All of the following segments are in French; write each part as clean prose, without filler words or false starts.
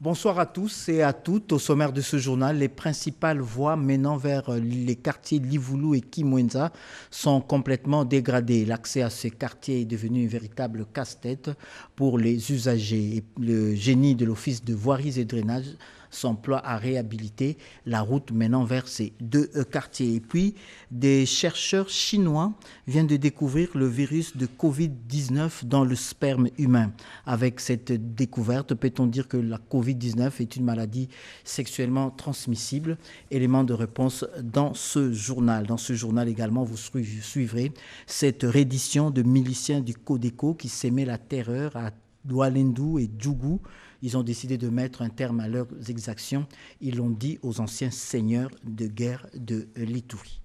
Bonsoir à tous et à toutes. Au sommaire de ce journal, les principales voies menant vers les quartiers Livoulou et Kimwenza sont complètement dégradées. L'accès à ces quartiers est devenu un véritable casse-tête pour les usagers. Le génie de l'Office de voiries et drainage s'emploie à réhabiliter la route menant vers ces deux quartiers. Et puis, des chercheurs chinois viennent de découvrir le virus de Covid-19 dans le sperme humain. Avec cette découverte, peut-on dire que la Covid-19 est une maladie sexuellement transmissible? Élément de réponse dans ce journal. Dans ce journal également, vous suivrez cette reddition de miliciens du Codeco qui s'aimaient la terreur à Doualendou et Djougou. Ils ont décidé de mettre un terme à leurs exactions. Ils l'ont dit aux anciens seigneurs de guerre de l'Itourie.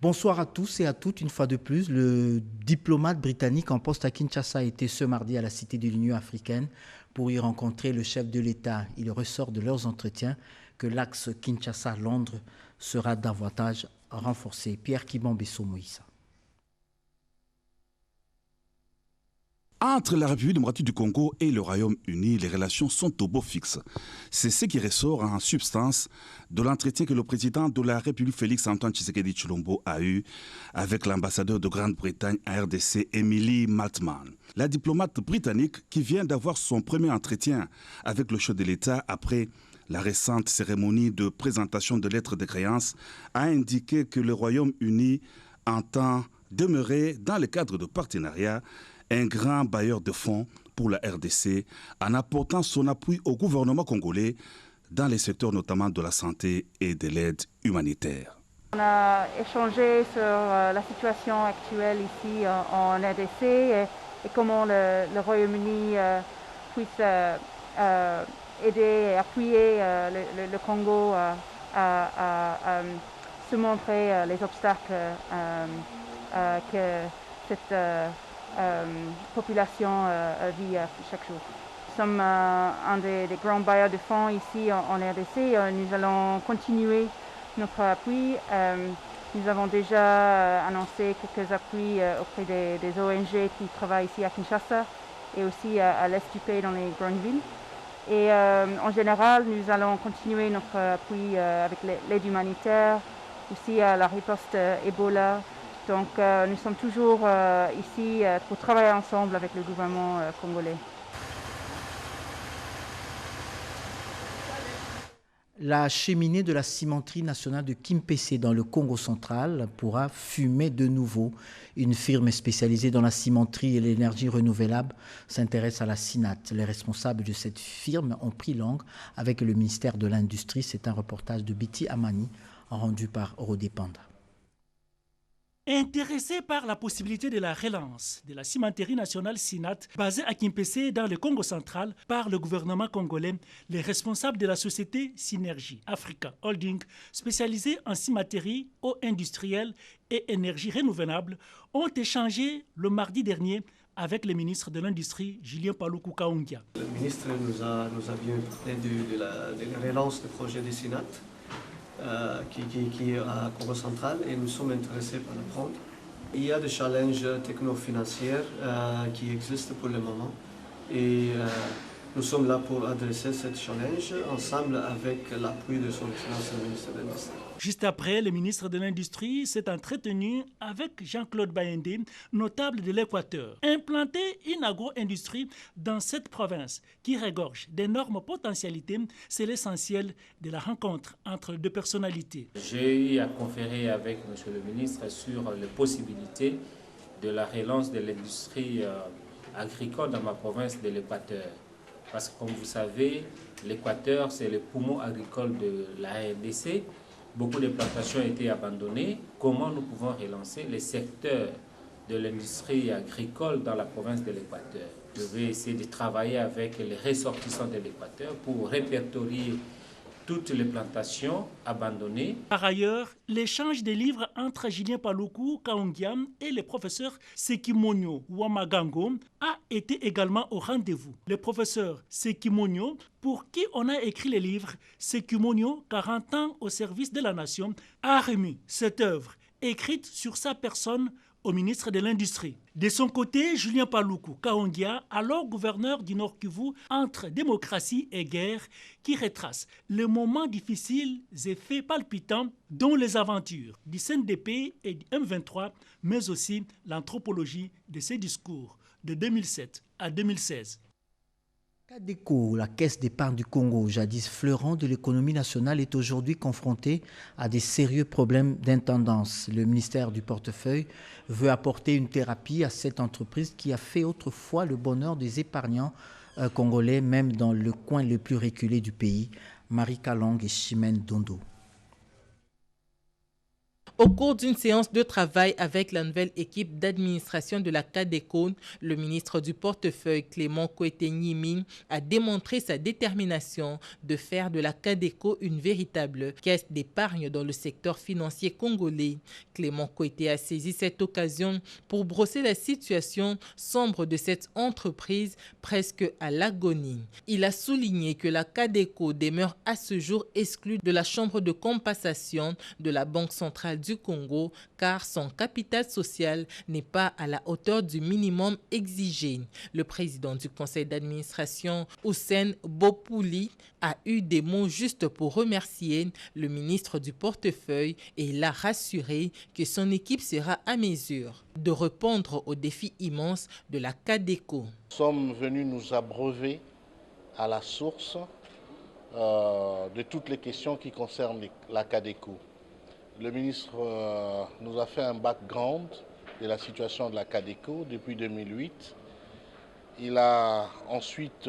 Bonsoir à tous et à toutes. Une fois de plus, le diplomate britannique en poste à Kinshasa a été ce mardi à la Cité de l'Union africaine pour y rencontrer le chef de l'État. Il ressort de leurs entretiens que l'axe Kinshasa-Londres sera davantage renforcé. Pierre Kibambesso Moïsa. Entre la République démocratique du Congo et le Royaume-Uni, les relations sont au beau fixe. C'est ce qui ressort en substance de l'entretien que le président de la République, Félix-Antoine Tshisekedi Tshilombo, a eu avec l'ambassadeur de Grande-Bretagne à RDC, Emily Maltman. La diplomate britannique qui vient d'avoir son premier entretien avec le chef de l'État après la récente cérémonie de présentation de lettres de créance a indiqué que le Royaume-Uni entend demeurer dans le cadre de partenariat un grand bailleur de fonds pour la RDC en apportant son appui au gouvernement congolais dans les secteurs notamment de la santé et de l'aide humanitaire. On a échangé sur la situation actuelle ici en RDC et comment le Royaume-Uni puisse aider et appuyer le Congo à se montrer les obstacles que cette population vit chaque jour. Nous sommes un des grands bailleurs de fonds ici en RDC. Nous allons continuer notre appui. Nous avons déjà annoncé quelques appuis auprès des ONG qui travaillent ici à Kinshasa et aussi à l'est du pays dans les grandes villes. Et en général, nous allons continuer notre appui avec l'aide humanitaire, aussi à la riposte Ebola. Donc nous sommes toujours ici pour travailler ensemble avec le gouvernement congolais. La cheminée de la cimenterie nationale de Kimpese dans le Congo central pourra fumer de nouveau. Une firme spécialisée dans la cimenterie et l'énergie renouvelable s'intéresse à la CINAT. Les responsables de cette firme ont pris langue avec le ministère de l'Industrie. C'est un reportage de Biti Amani rendu par Rodé Panda. Intéressé par la possibilité de la relance de la cimenterie nationale SINAT basée à Kimpese dans le Congo central par le gouvernement congolais, les responsables de la société Synergie Africa Holding, spécialisée en cimenterie, eau industrielle et énergie renouvelable, ont échangé le mardi dernier avec le ministre de l'Industrie, Julien Paluku Kaongia. Le ministre nous a bien parlé de la relance du projet de SINAT. Qui est à Congo central et nous sommes intéressés par le prendre. Il y a des challenges techno-financiers qui existent pour le moment et nous sommes là pour adresser ce challenge ensemble avec l'appui de son Excellence le ministre de l'Industrie. Juste après, le ministre de l'Industrie s'est entretenu avec Jean-Claude Bayendé, notable de l'Équateur. Implanter une agro-industrie dans cette province qui regorge d'énormes potentialités, c'est l'essentiel de la rencontre entre deux personnalités. J'ai eu à conférer avec M. le ministre sur les possibilités de la relance de l'industrie agricole dans ma province de l'Équateur. Parce que comme vous savez, l'Équateur, c'est le poumon agricole de la RDC. Beaucoup de plantations ont été abandonnées. Comment nous pouvons relancer les secteurs de l'industrie agricole dans la province de l'Équateur? Je vais essayer de travailler avec les ressortissants de l'Équateur pour répertorier toutes les plantations abandonnées. Par ailleurs, l'échange des livres entre Julien Paluku Kaongiam et le professeur Sekimonyo Wamagango a été également au rendez-vous. Le professeur Sekimonyo, pour qui on a écrit les livres Sekimonyo, 40 ans au service de la nation, a remis cette œuvre écrite sur sa personne au ministre de l'Industrie. De son côté, Julien Paluku Kaongia, alors gouverneur du Nord Kivu, entre démocratie et guerre, qui retrace les moments difficiles et faits palpitants dont les aventures du CNDP et du M23, mais aussi l'anthropologie de ses discours de 2007 à 2016. Cadeco, la caisse d'épargne du Congo, jadis fleuron de l'économie nationale, est aujourd'hui confrontée à des sérieux problèmes d'intendance. Le ministère du Portefeuille veut apporter une thérapie à cette entreprise qui a fait autrefois le bonheur des épargnants congolais, même dans le coin le plus reculé du pays. Marie Kalong et Chimène Dondo. Au cours d'une séance de travail avec la nouvelle équipe d'administration de la Cadeco, le ministre du Portefeuille Clément Koete-Nyiming a démontré sa détermination de faire de la Cadeco une véritable caisse d'épargne dans le secteur financier congolais. Clément Koete a saisi cette occasion pour brosser la situation sombre de cette entreprise presque à l'agonie. Il a souligné que la Cadeco demeure à ce jour exclue de la chambre de compensation de la Banque centrale du Congo car son capital social n'est pas à la hauteur du minimum exigé. Le président du conseil d'administration, Hussein Bopouli, a eu des mots justes pour remercier le ministre du Portefeuille et l'a rassuré que son équipe sera à mesure de répondre aux défis immenses de la Cadeco. Nous sommes venus nous abreuver à la source de toutes les questions qui concernent la Cadeco. Le ministre nous a fait un background de la situation de la Cadeco depuis 2008. Il a ensuite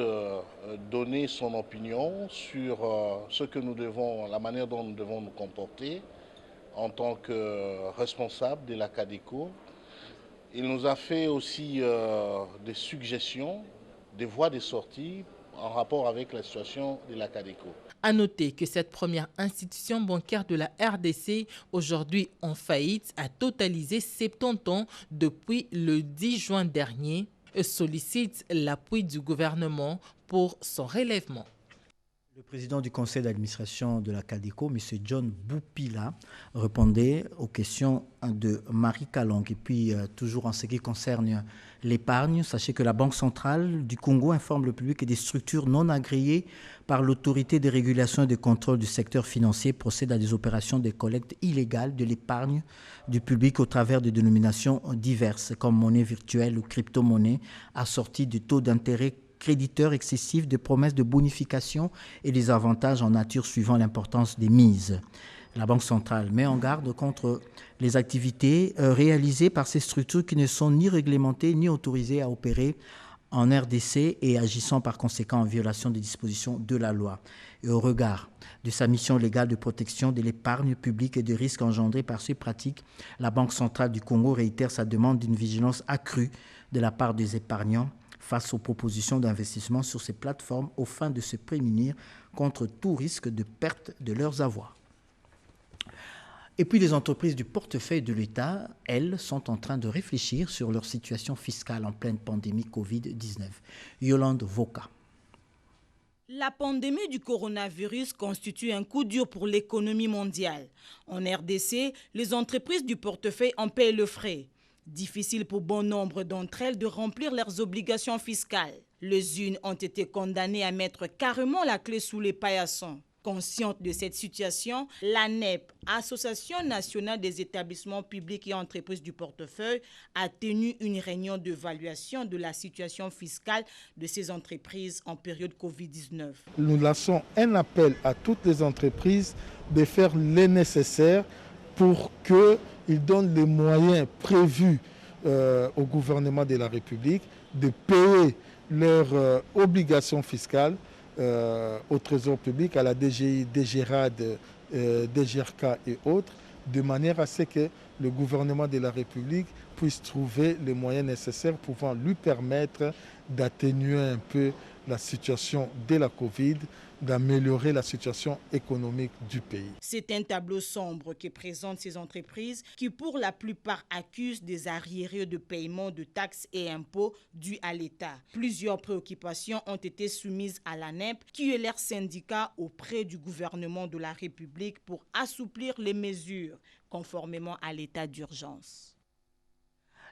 donné son opinion sur ce que nous devons, la manière dont nous devons nous comporter en tant que responsable de la Cadeco. Il nous a fait aussi des suggestions, des voies de sortie en rapport avec la situation de la Cadeco. À noter que cette première institution bancaire de la RDC, aujourd'hui en faillite, a totalisé 70 ans depuis le 10 juin dernier et sollicite l'appui du gouvernement pour son relèvement. Le président du conseil d'administration de la Cadeco, M. John Boupila, répondait aux questions de Marie Kalong. Et puis, toujours en ce qui concerne l'épargne, sachez que la Banque centrale du Congo informe le public que des structures non agréées par l'autorité de régulation et de contrôle du secteur financier procèdent à des opérations de collecte illégale de l'épargne du public au travers de dénominations diverses, comme monnaie virtuelle ou crypto-monnaie, assorties de taux d'intérêt créditeurs excessifs, de promesses de bonification et des avantages en nature suivant l'importance des mises. La Banque centrale met en garde contre les activités réalisées par ces structures qui ne sont ni réglementées ni autorisées à opérer en RDC et agissant par conséquent en violation des dispositions de la loi. Et au regard de sa mission légale de protection de l'épargne publique et des risques engendrés par ces pratiques, la Banque centrale du Congo réitère sa demande d'une vigilance accrue de la part des épargnants face aux propositions d'investissement sur ces plateformes aux fins de se prémunir contre tout risque de perte de leurs avoirs. Et puis les entreprises du portefeuille de l'État, elles, sont en train de réfléchir sur leur situation fiscale en pleine pandémie Covid-19. Yolande Voka. La pandémie du coronavirus constitue un coup dur pour l'économie mondiale. En RDC, les entreprises du portefeuille en paient le frais. Difficile pour bon nombre d'entre elles de remplir leurs obligations fiscales. Les unes ont été condamnées à mettre carrément la clé sous les paillassons. Consciente de cette situation, l'ANEP, Association nationale des établissements publics et entreprises du portefeuille, a tenu une réunion d'évaluation de la situation fiscale de ces entreprises en période Covid-19. Nous lançons un appel à toutes les entreprises de faire le nécessaire pour qu'ils donnent les moyens prévus au gouvernement de la République de payer leurs obligations fiscales au Trésor public, à la DGI, DGRAD, DGRK et autres, de manière à ce que le gouvernement de la République puisse trouver les moyens nécessaires pouvant lui permettre d'atténuer un peu la situation de la Covid, d'améliorer la situation économique du pays. C'est un tableau sombre que présentent ces entreprises qui, pour la plupart, accusent des arriérés de paiement de taxes et impôts dus à l'État. Plusieurs préoccupations ont été soumises à l'ANEP, qui est leur syndicat auprès du gouvernement de la République pour assouplir les mesures conformément à l'état d'urgence.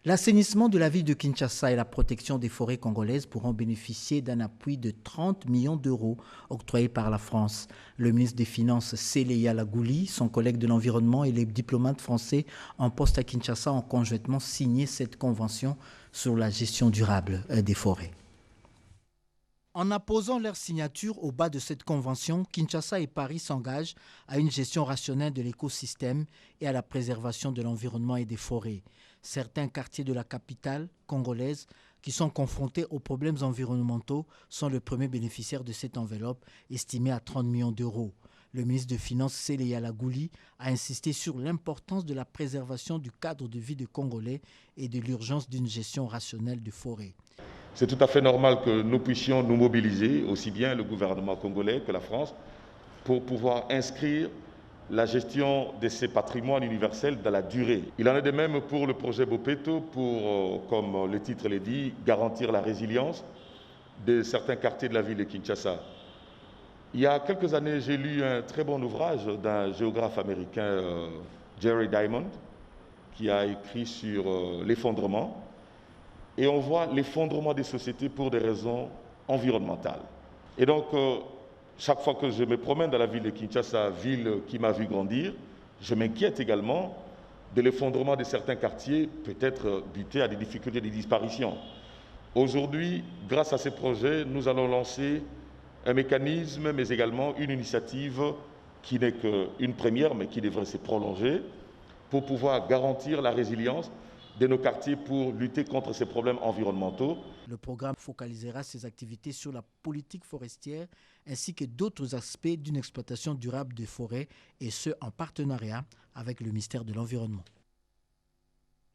L'assainissement de la ville de Kinshasa et la protection des forêts congolaises pourront bénéficier d'un appui de 30 millions d'euros octroyé par la France. Le ministre des Finances, Seleya Lagouli, son collègue de l'Environnement et les diplomates français en poste à Kinshasa ont conjointement signé cette convention sur la gestion durable des forêts. En apposant leur signature au bas de cette convention, Kinshasa et Paris s'engagent à une gestion rationnelle de l'écosystème et à la préservation de l'environnement et des forêts. Certains quartiers de la capitale congolaise qui sont confrontés aux problèmes environnementaux sont le premier bénéficiaire de cette enveloppe estimée à 30 millions d'euros. Le ministre des Finances, Seleya Lagouli, a insisté sur l'importance de la préservation du cadre de vie des Congolais et de l'urgence d'une gestion rationnelle des forêts. C'est tout à fait normal que nous puissions nous mobiliser, aussi bien le gouvernement congolais que la France, pour pouvoir inscrire la gestion de ces patrimoines universels dans la durée. Il en est de même pour le projet Bopeto, pour, comme le titre le dit, garantir la résilience de certains quartiers de la ville de Kinshasa. Il y a quelques années, j'ai lu un très bon ouvrage d'un géographe américain, Jerry Diamond, qui a écrit sur l'effondrement. Et on voit l'effondrement des sociétés pour des raisons environnementales. Et donc, chaque fois que je me promène dans la ville de Kinshasa, ville qui m'a vu grandir, je m'inquiète également de l'effondrement de certains quartiers, peut-être butés à des difficultés de disparition. Aujourd'hui, grâce à ces projets, nous allons lancer un mécanisme, mais également une initiative qui n'est qu'une première, mais qui devrait se prolonger, pour pouvoir garantir la résilience de nos quartiers pour lutter contre ces problèmes environnementaux. Le programme focalisera ses activités sur la politique forestière ainsi que d'autres aspects d'une exploitation durable des forêts et ce en partenariat avec le ministère de l'Environnement.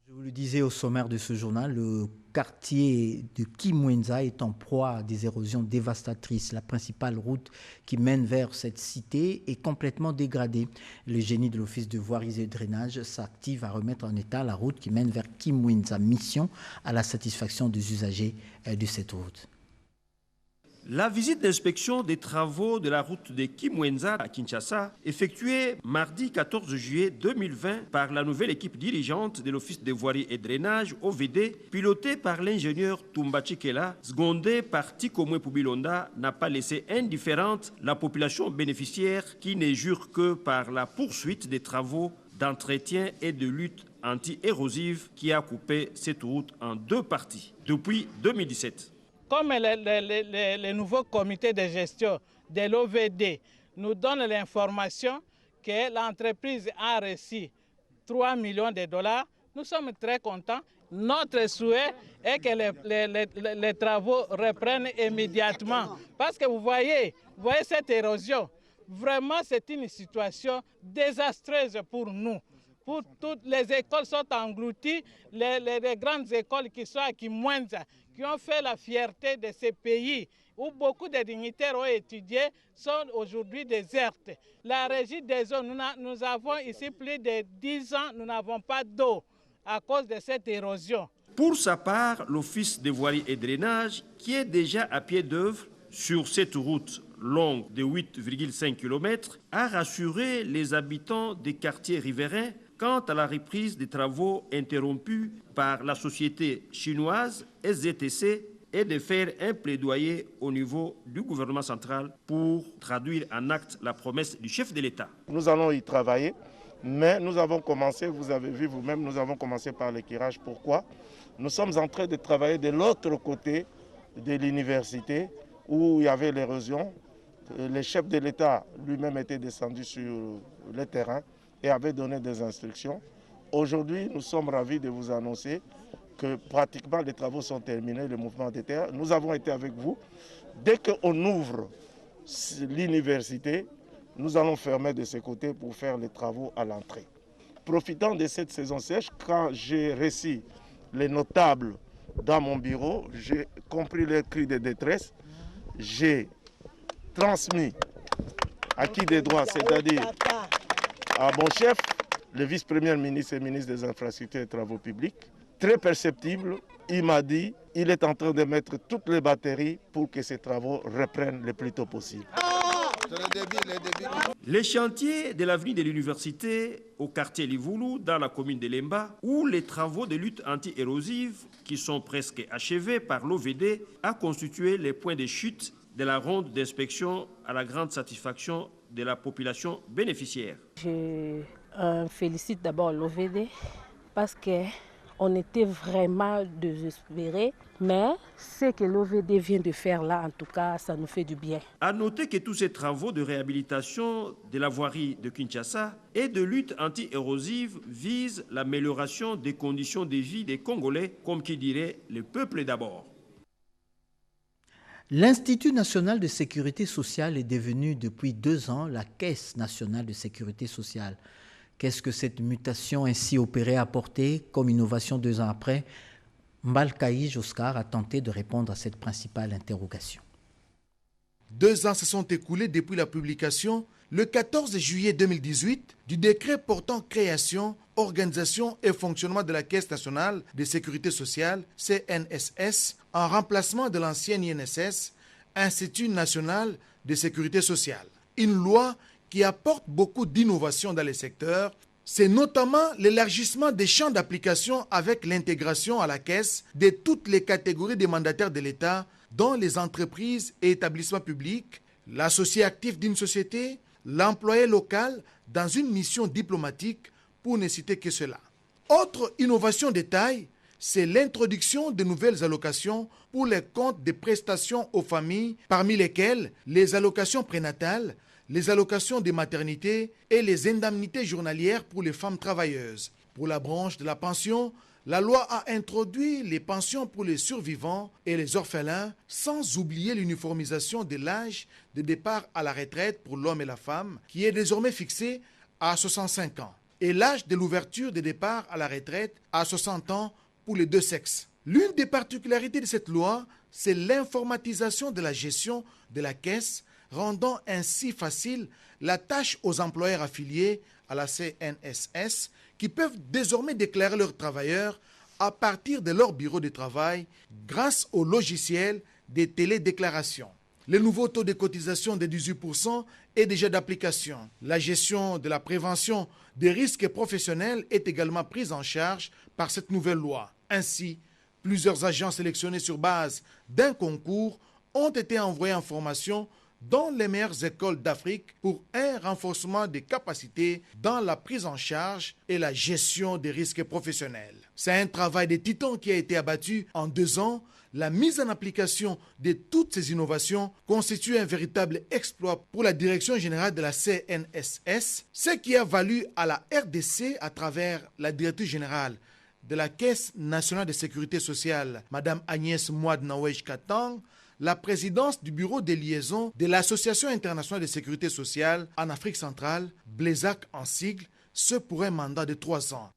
Je vous le disais au sommaire de ce journal, le quartier de Kimwenza est en proie à des érosions dévastatrices. La principale route qui mène vers cette cité est complètement dégradée. Le génie de l'Office de voirie et de drainage s'active à remettre en état la route qui mène vers Kimwenza, mission à la satisfaction des usagers de cette route. La visite d'inspection des travaux de la route de Kimwenza à Kinshasa, effectuée mardi 14 juillet 2020 par la nouvelle équipe dirigeante de l'Office de voirie et drainage, OVD, pilotée par l'ingénieur Tumba Chikela, secondée par Tikomwe Poubilonda, n'a pas laissé indifférente la population bénéficiaire qui ne jure que par la poursuite des travaux d'entretien et de lutte anti-érosive qui a coupé cette route en deux parties depuis 2017. Comme le nouveau comité de gestion de l'OVD nous donne l'information que l'entreprise a reçu 3 millions de dollars, nous sommes très contents. Notre souhait est que les travaux reprennent immédiatement. Parce que vous voyez cette érosion, vraiment c'est une situation désastreuse pour nous. Pour toutes les écoles sont englouties, les grandes écoles qui sont à Kimwenza, qui ont fait la fierté de ces pays où beaucoup de dignitaires ont étudié, sont aujourd'hui désertes. La régie des eaux, nous avons ici plus de 10 ans, nous n'avons pas d'eau à cause de cette érosion. Pour sa part, l'Office de voirie et drainage, qui est déjà à pied d'œuvre sur cette route longue de 8,5 km, a rassuré les habitants des quartiers riverains quant à la reprise des travaux interrompus par la société chinoise SZTC et de faire un plaidoyer au niveau du gouvernement central pour traduire en acte la promesse du chef de l'État. Nous allons y travailler, mais nous avons commencé, vous avez vu vous-même, nous avons commencé par l'éclairage. Pourquoi? Nous sommes en train de travailler de l'autre côté de l'université où il y avait l'érosion. Le chef de l'État lui-même était descendu sur le terrain et avait donné des instructions. Aujourd'hui, nous sommes ravis de vous annoncer que pratiquement les travaux sont terminés, le mouvement des terres. Nous avons été avec vous. Dès qu'on ouvre l'université, nous allons fermer de ce côté pour faire les travaux à l'entrée. Profitant de cette saison sèche, quand j'ai reçu les notables dans mon bureau, j'ai compris leurs cris de détresse, j'ai transmis à qui des droits, c'est-à-dire à mon chef, le vice-premier ministre et ministre des Infrastructures et des Travaux publics, très perceptible, il m'a dit qu'il est en train de mettre toutes les batteries pour que ces travaux reprennent le plus tôt possible. Les chantiers de l'avenue de l'université au quartier Livoulou, dans la commune de Lemba, où les travaux de lutte anti-érosive, qui sont presque achevés par l'OVD, a constitué les points de chute de la ronde d'inspection à la grande satisfaction de la population bénéficiaire. Je félicite d'abord l'OVD parce qu'on était vraiment désespérés, mais ce que l'OVD vient de faire là, en tout cas, ça nous fait du bien. À noter que tous ces travaux de réhabilitation de la voirie de Kinshasa et de lutte anti-érosive visent l'amélioration des conditions de vie des Congolais, comme qui dirait le peuple d'abord. L'Institut national de sécurité sociale est devenu depuis 2 ans la Caisse nationale de sécurité sociale. Qu'est-ce que cette mutation ainsi opérée a apporté comme innovation 2 ans après? Mbalkaïj Oscar a tenté de répondre à cette principale interrogation. 2 ans se sont écoulés depuis la publication, le 14 juillet 2018, du décret portant création, organisation et fonctionnement de la Caisse nationale de sécurité sociale, CNSS, en remplacement de l'ancienne INSS, Institut national de sécurité sociale. Une loi qui apporte beaucoup d'innovations dans les secteurs. C'est notamment l'élargissement des champs d'application avec l'intégration à la Caisse de toutes les catégories de mandataires de l'État, dont les entreprises et établissements publics, l'associé actif d'une société, l'employé local dans une mission diplomatique, pour ne citer que cela. Autre innovation de taille, c'est l'introduction de nouvelles allocations pour les comptes de prestations aux familles, parmi lesquelles les allocations prénatales, les allocations de maternité et les indemnités journalières pour les femmes travailleuses. Pour la branche de la pension, la loi a introduit les pensions pour les survivants et les orphelins, sans oublier l'uniformisation de l'âge de départ à la retraite pour l'homme et la femme, qui est désormais fixé à 65 ans, et l'âge de l'ouverture de départ à la retraite à 60 ans pour les 2 sexes. L'une des particularités de cette loi, c'est l'informatisation de la gestion de la caisse, rendant ainsi facile la tâche aux employeurs affiliés à la CNSS qui peuvent désormais déclarer leurs travailleurs à partir de leur bureau de travail grâce au logiciel des télédéclarations. Le nouveau taux de cotisation de 18% est déjà d'application. La gestion de la prévention des risques professionnels est également prise en charge par cette nouvelle loi. Ainsi, plusieurs agents sélectionnés sur base d'un concours ont été envoyés en formation dans les meilleures écoles d'Afrique pour un renforcement des capacités dans la prise en charge et la gestion des risques professionnels. C'est un travail de titan qui a été abattu en 2 ans. La mise en application de toutes ces innovations constitue un véritable exploit pour la direction générale de la CNSS, ce qui a valu à la RDC, à travers la directrice générale de la Caisse nationale de sécurité sociale, Mme Agnès Mouad-Nawej-Katang, la présidence du bureau des liaisons de l'Association internationale de sécurité sociale en Afrique centrale, BLESAC en sigle, ce pour un mandat de 3 ans.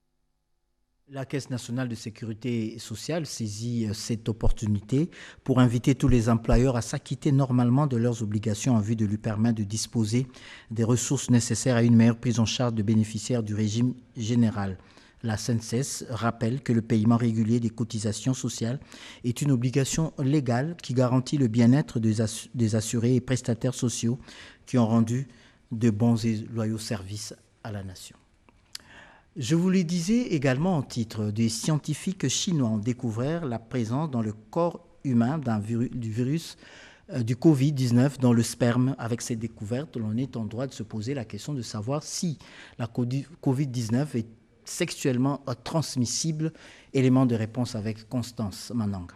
La Caisse nationale de sécurité sociale saisit cette opportunité pour inviter tous les employeurs à s'acquitter normalement de leurs obligations en vue de lui permettre de disposer des ressources nécessaires à une meilleure prise en charge de bénéficiaires du régime général. La CNSS rappelle que le paiement régulier des cotisations sociales est une obligation légale qui garantit le bien-être des assurés et prestataires sociaux qui ont rendu de bons et loyaux services à la nation. Je vous le disais également en titre, des scientifiques chinois ont découvert la présence dans le corps humain du virus du Covid-19 dans le sperme. Avec cette découverte, l'on est en droit de se poser la question de savoir si la Covid-19 est sexuellement transmissible. Élément de réponse avec Constance Mananga.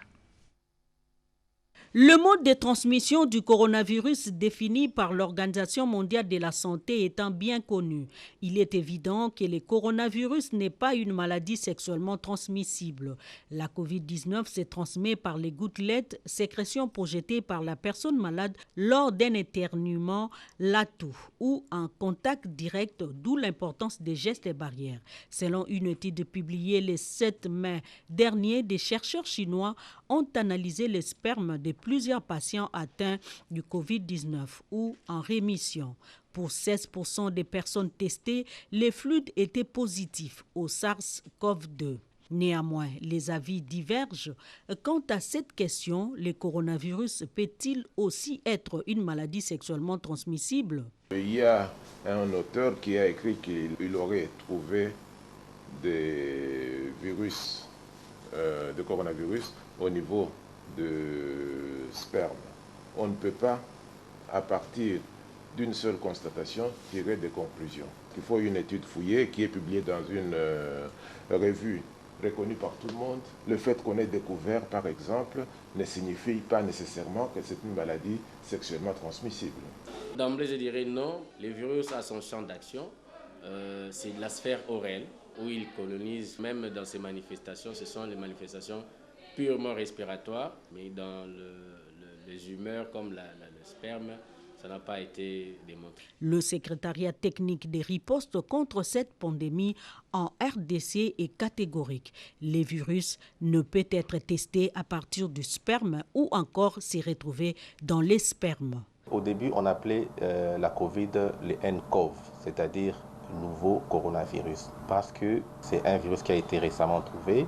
Le mode de transmission du coronavirus défini par l'Organisation mondiale de la santé étant bien connu, il est évident que le coronavirus n'est pas une maladie sexuellement transmissible. La COVID-19 se transmet par les gouttelettes, sécrétions projetées par la personne malade lors d'un éternuement, la toux ou en contact direct, d'où l'importance des gestes barrières. Selon une étude publiée le 7 mai dernier, des chercheurs chinois ont analysé les spermes de plusieurs patients atteints du Covid-19 ou en rémission. Pour 16% des personnes testées, les fluides étaient positifs au SARS-CoV-2. Néanmoins, les avis divergent. Quant à cette question, le coronavirus peut-il aussi être une maladie sexuellement transmissible? Il y a un auteur qui a écrit qu'il aurait trouvé des virus, de coronavirus au niveau de sperme. On ne peut pas, à partir d'une seule constatation, tirer des conclusions. Il faut une étude fouillée qui est publiée dans une revue reconnue par tout le monde. Le fait qu'on ait découvert, par exemple, ne signifie pas nécessairement que c'est une maladie sexuellement transmissible. D'emblée, je dirais non. Le virus a son champ d'action. C'est la sphère orale où il colonise. Même dans ses manifestations, ce sont les manifestations purement respiratoires, mais dans les humeurs comme le sperme, ça n'a pas été démontré. Le secrétariat technique des ripostes contre cette pandémie en RDC est catégorique. Les virus ne peuvent être testés à partir du sperme ou encore s'y retrouver dans les spermes. Au début, on appelait la Covid le nCoV, c'est-à-dire nouveau coronavirus, parce que c'est un virus qui a été récemment trouvé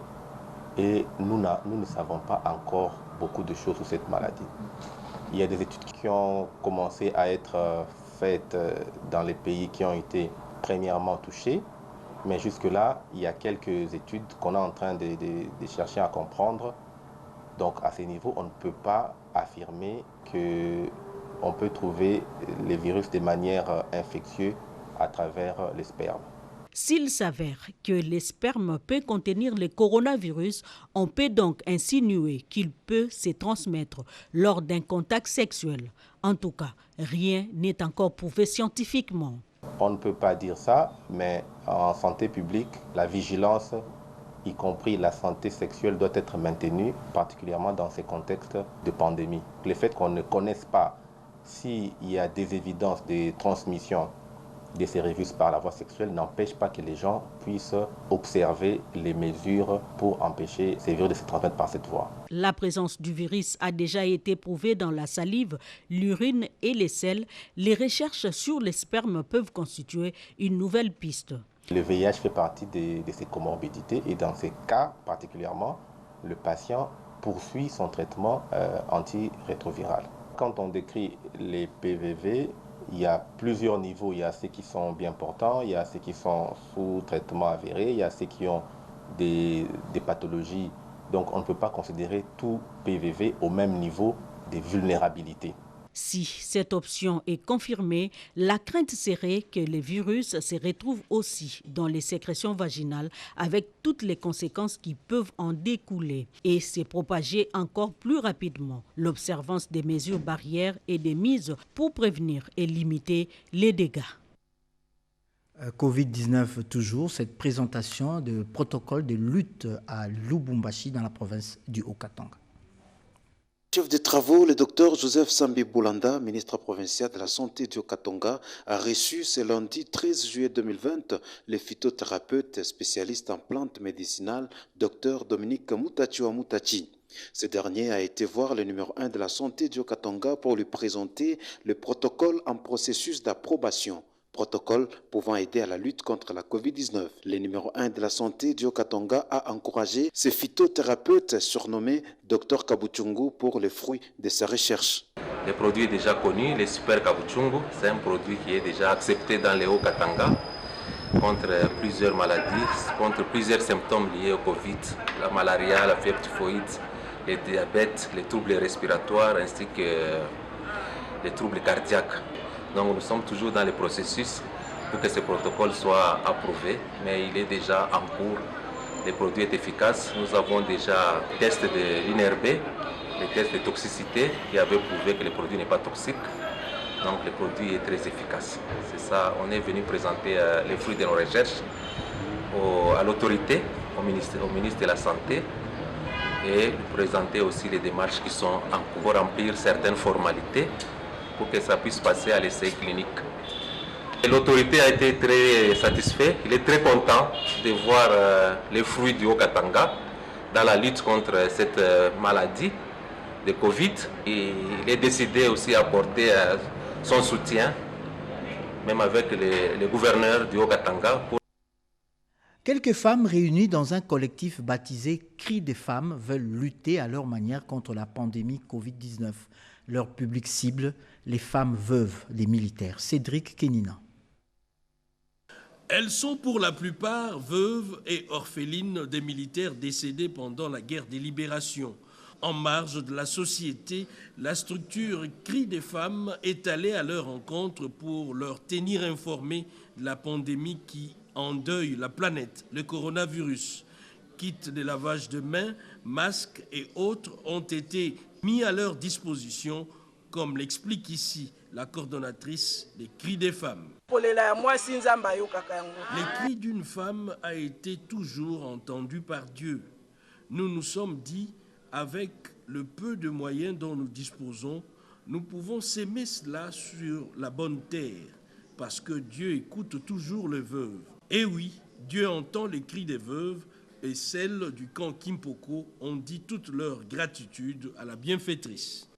et nous ne savons pas encore beaucoup de choses sur cette maladie. Il y a des études qui ont commencé à être faites dans les pays qui ont été premièrement touchés, mais jusque-là, il y a quelques études qu'on est en train de chercher à comprendre. Donc à ce niveau, on ne peut pas affirmer qu'on peut trouver les virus de manière infectieuse à travers les spermes. S'il s'avère que les spermes peuvent contenir le coronavirus, on peut donc insinuer qu'il peut se transmettre lors d'un contact sexuel. En tout cas, rien n'est encore prouvé scientifiquement. On ne peut pas dire ça, mais en santé publique, la vigilance, y compris la santé sexuelle, doit être maintenue, particulièrement dans ces contextes de pandémie. Le fait qu'on ne connaisse pas s'il y a des évidences de transmission de ces virus par la voie sexuelle n'empêche pas que les gens puissent observer les mesures pour empêcher ces virus de se transmettre par cette voie. La présence du virus a déjà été prouvée dans la salive, l'urine et les selles. Les recherches sur les spermes peuvent constituer une nouvelle piste. Le VIH fait partie de ces comorbidités et dans ces cas particulièrement, le patient poursuit son traitement antirétroviral. Quand on décrit les PVV, il y a plusieurs niveaux. Il y a ceux qui sont bien portants, il y a ceux qui sont sous traitement avéré, il y a ceux qui ont des pathologies. Donc on ne peut pas considérer tout PVV au même niveau de vulnérabilité. Si cette option est confirmée, la crainte serait que les virus se retrouvent aussi dans les sécrétions vaginales avec toutes les conséquences qui peuvent en découler et se propager encore plus rapidement. L'observance des mesures barrières et des mises pour prévenir et limiter les dégâts. Covid-19 toujours, cette présentation de protocole de lutte à Lubumbashi dans la province du Haut-Katanga. Chef de travaux, le docteur Joseph Sambi Boulanda, ministre provincial de la Santé du Haut-Katanga, a reçu ce lundi 13 juillet 2020 le phytothérapeute spécialiste en plantes médicinales, docteur Dominique Moutachiwa Moutachi. Ce dernier a été voir le numéro 1 de la Santé du Haut-Katanga pour lui présenter le protocole en processus d'approbation. Protocole pouvant aider à la lutte contre la Covid-19. Le numéro 1 de la santé du Haut-Katanga a encouragé ce phytothérapeute surnommé Dr Kabuchungu pour les fruits de sa recherche. Le produit est déjà connu, le Super Kabuchungu, c'est un produit qui est déjà accepté dans le Haut-Katanga contre plusieurs maladies, contre plusieurs symptômes liés au Covid, la malaria, la fièvre typhoïde, le diabète, les troubles respiratoires ainsi que les troubles cardiaques. Donc nous sommes toujours dans le processus pour que ce protocole soit approuvé, mais il est déjà en cours. Le produit est efficace. Nous avons déjà des tests de l'INRB, les tests de toxicité qui avaient prouvé que le produit n'est pas toxique. Donc le produit est très efficace. C'est ça, on est venu présenter les fruits de nos recherches à l'autorité, au ministre de la Santé, et présenter aussi les démarches qui sont en cours pour remplir certaines formalités pour que ça puisse passer à l'essai clinique. L'autorité a été très satisfaite, il est très content de voir les fruits du Haut-Katanga dans la lutte contre cette maladie de Covid. Et il est décidé aussi d'apporter son soutien, même avec le gouverneur du Haut-Katanga. Quelques femmes réunies dans un collectif baptisé Cris des femmes veulent lutter à leur manière contre la pandémie Covid-19. Leur public cible, les femmes veuves des militaires. Cédric Kenina. Elles sont pour la plupart veuves et orphelines des militaires décédés pendant la guerre des libérations. En marge de la société, la structure Cris des femmes est allée à leur rencontre pour leur tenir informés de la pandémie qui endeuille la planète, le coronavirus. Kits de lavage de mains, masques et autres ont été mis à leur disposition, comme l'explique ici la coordonnatrice des Cris des femmes. Les cris d'une femme a été toujours entendu par Dieu. Nous nous sommes dit, avec le peu de moyens dont nous disposons, nous pouvons s'aimer cela sur la bonne terre, parce que Dieu écoute toujours les veuves. Et oui, Dieu entend les cris des veuves, et celles du camp Kimpoko ont dit toute leur gratitude à la bienfaitrice.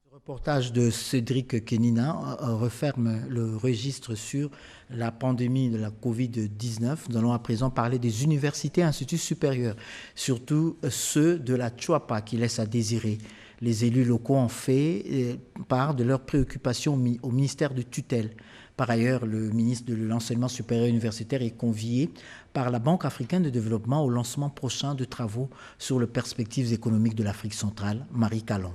Le reportage de Cédric Kenina referme le registre sur la pandémie de la Covid-19. Nous allons à présent parler des universités et instituts supérieurs, surtout ceux de la Tchouapa qui laissent à désirer. Les élus locaux ont fait part de leurs préoccupations au ministère de tutelle. Par ailleurs, le ministre de l'Enseignement supérieur universitaire est convié par la Banque africaine de développement au lancement prochain de travaux sur les perspectives économiques de l'Afrique centrale. Marie Kalong.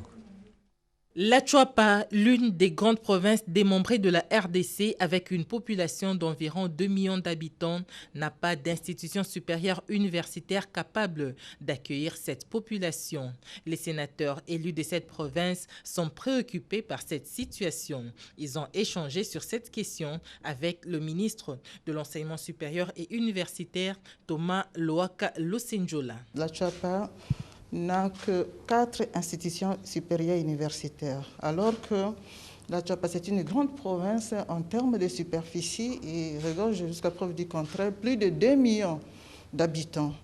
La Tchouapa, l'une des grandes provinces démembrées de la RDC avec une population d'environ 2 millions d'habitants, n'a pas d'institution supérieure universitaire capable d'accueillir cette population. Les sénateurs élus de cette province sont préoccupés par cette situation. Ils ont échangé sur cette question avec le ministre de l'Enseignement supérieur et universitaire, Thomas Loaka Losenjola. La Tchouapa n'a que 4 institutions supérieures universitaires, alors que la Tchouapa, c'est une grande province en termes de superficie et regorge jusqu'à preuve du contraire plus de 2 millions d'habitants.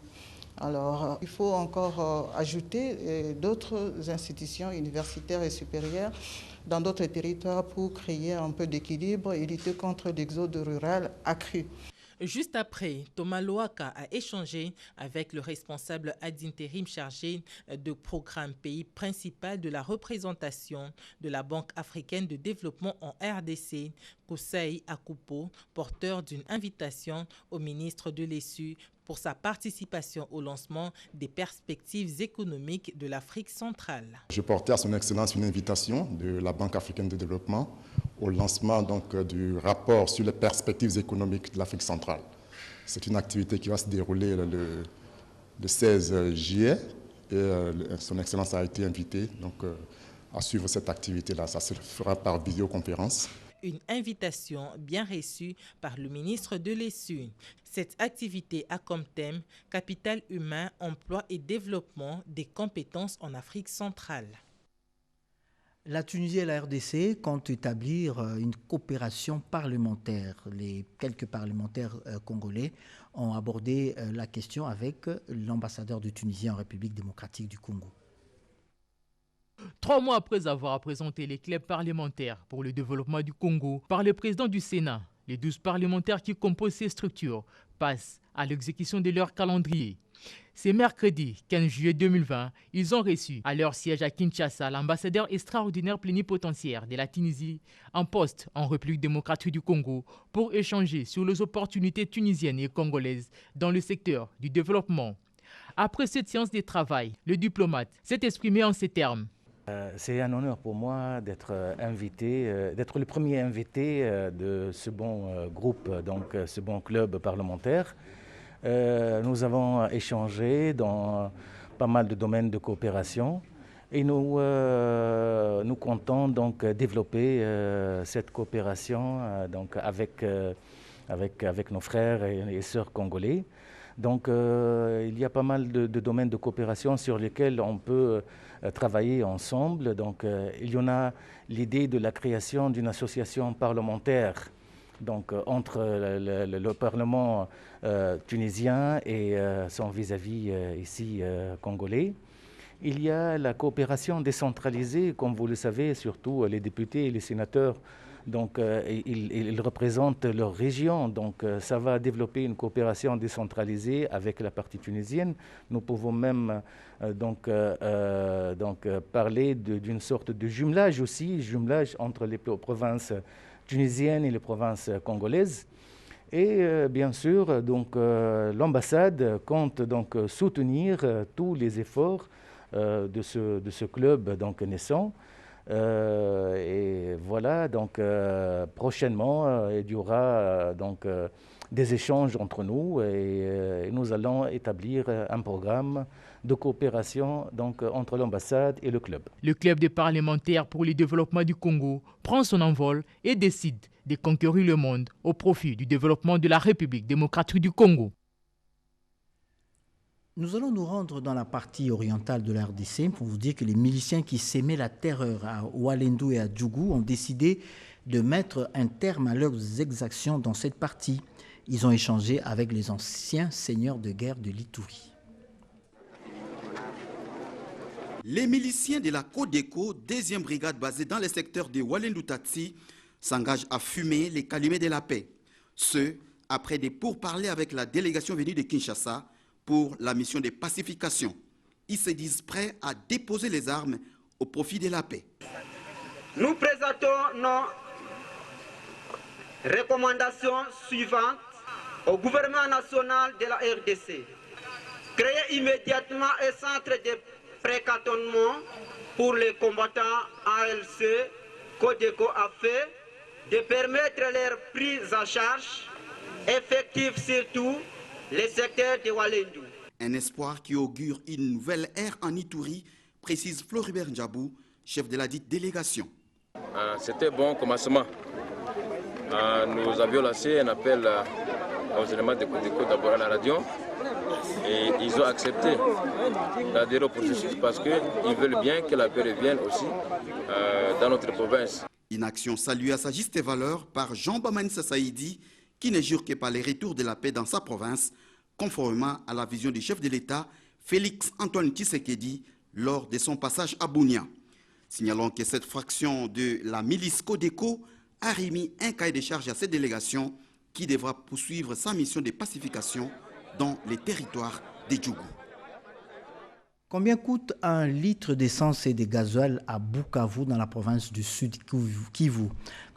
Alors, il faut encore ajouter d'autres institutions universitaires et supérieures dans d'autres territoires pour créer un peu d'équilibre et lutter contre l'exode rural accru. Juste après, Thomas Loaka a échangé avec le responsable ad intérim chargé de programme pays principal de la représentation de la Banque africaine de développement en RDC, Koussaï Akupo, porteur d'une invitation au ministre de l'ESU pour sa participation au lancement des perspectives économiques de l'Afrique centrale. Je portais à son Excellence une invitation de la Banque africaine de développement au lancement du rapport sur les perspectives économiques de l'Afrique centrale. C'est une activité qui va se dérouler le 16 juillet et son Excellence a été invité à suivre cette activité-là. Ça se fera par vidéoconférence. Une invitation bien reçue par le ministre de l'ESU. Cette activité a comme thème « Capital humain, emploi et développement des compétences en Afrique centrale ». La Tunisie et la RDC comptent établir une coopération parlementaire. Les quelques parlementaires congolais ont abordé la question avec l'ambassadeur de Tunisie en République démocratique du Congo. 3 mois après avoir présenté les clés parlementaires pour le développement du Congo par le président du Sénat, les 12 parlementaires qui composent ces structures passent à l'exécution de leur calendrier. C'est mercredi 15 juillet 2020, ils ont reçu à leur siège à Kinshasa l'ambassadeur extraordinaire plénipotentiaire de la Tunisie en poste en République démocratique du Congo pour échanger sur les opportunités tunisiennes et congolaises dans le secteur du développement. Après cette séance de travail, le diplomate s'est exprimé en ces termes. C'est un honneur pour moi d'être invité, d'être le premier invité de ce bon groupe, donc ce bon club parlementaire. Nous avons échangé dans pas mal de domaines de coopération et nous comptons donc développer cette coopération avec nos frères et sœurs congolais. Donc il y a pas mal de domaines de coopération sur lesquels on peut travailler ensemble. Donc il y en a l'idée de la création d'une association parlementaire donc, entre le Parlement tunisien et son vis-à-vis ici congolais. Il y a la coopération décentralisée, comme vous le savez, surtout les députés et les sénateurs Donc, ils représentent leur région. Donc, ça va développer une coopération décentralisée avec la partie tunisienne. Nous pouvons même parler d'une sorte de jumelage aussi, jumelage entre les provinces tunisiennes et les provinces congolaises. Et bien sûr, l'ambassade compte donc soutenir tous les efforts de ce club naissant. Et voilà, donc prochainement, il y aura des échanges entre nous et nous allons établir un programme de coopération entre l'ambassade et le club. Le club des parlementaires pour le développement du Congo prend son envol et décide de conquérir le monde au profit du développement de la République démocratique du Congo. Nous allons nous rendre dans la partie orientale de la RDC pour vous dire que les miliciens qui sémaient la terreur à Walendu et à Djougou ont décidé de mettre un terme à leurs exactions dans cette partie. Ils ont échangé avec les anciens seigneurs de guerre de l'Ituri. Les miliciens de la Codeco, 2e brigade basée dans le secteur de Walendu-Tatsi, s'engagent à fumer les calumet de la paix. Ce, après des pourparlers avec la délégation venue de Kinshasa pour la mission de pacification. Ils se disent prêts à déposer les armes au profit de la paix. Nous présentons nos recommandations suivantes au gouvernement national de la RDC. Créer immédiatement un centre de pré-cantonnement pour les combattants ALC, Codeco a fait, de permettre leur prise en charge effective surtout les secteurs de Walendu. Un espoir qui augure une nouvelle ère en Ituri, précise Floribert Ndjabou, chef de la dite délégation. C'était bon commencement. Nous avions lancé un appel aux éléments de Codeco d'abord à la radio et ils ont accepté d'adhérer au processus parce qu'ils veulent bien que la paix revienne aussi dans notre province. Une action saluée à sa juste valeur par Jean Bamanissa Saïdi, qui ne jure que par les retours de la paix dans sa province, conformément à la vision du chef de l'État, Félix Antoine Tshisekedi, lors de son passage à Bunia. Signalons que cette fraction de la milice Codeco a remis un cahier de charge à cette délégation qui devra poursuivre sa mission de pacification dans les territoires des Djougou. Combien coûte un litre d'essence et de gasoil à Bukavu dans la province du Sud Kivu?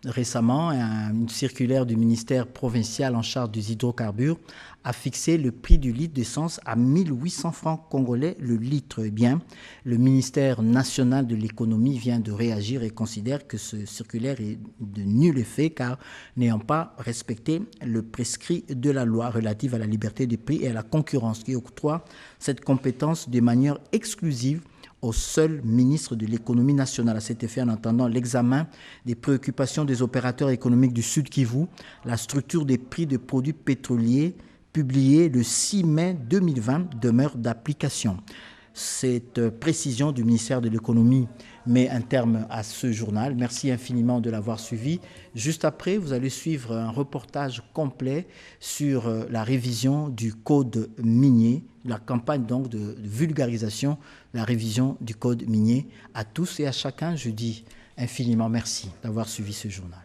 Récemment, une circulaire du ministère provincial en charge des hydrocarbures a fixé le prix du litre d'essence à 1800 francs congolais le litre. Eh bien, le ministère national de l'économie vient de réagir et considère que ce circulaire est de nul effet car n'ayant pas respecté le prescrit de la loi relative à la liberté des prix et à la concurrence qui octroie cette compétence de manière exclusive au seul ministre de l'économie nationale. À cet effet, en attendant l'examen des préoccupations des opérateurs économiques du Sud Kivu, la structure des prix de produits pétroliers publiée le 6 mai 2020 demeure d'application. Cette précision du ministère de l'économie met un terme à ce journal. Merci infiniment de l'avoir suivi. Juste après, vous allez suivre un reportage complet sur la révision du code minier, la campagne donc de vulgarisation, la révision du code minier. À tous et à chacun, je dis infiniment merci d'avoir suivi ce journal.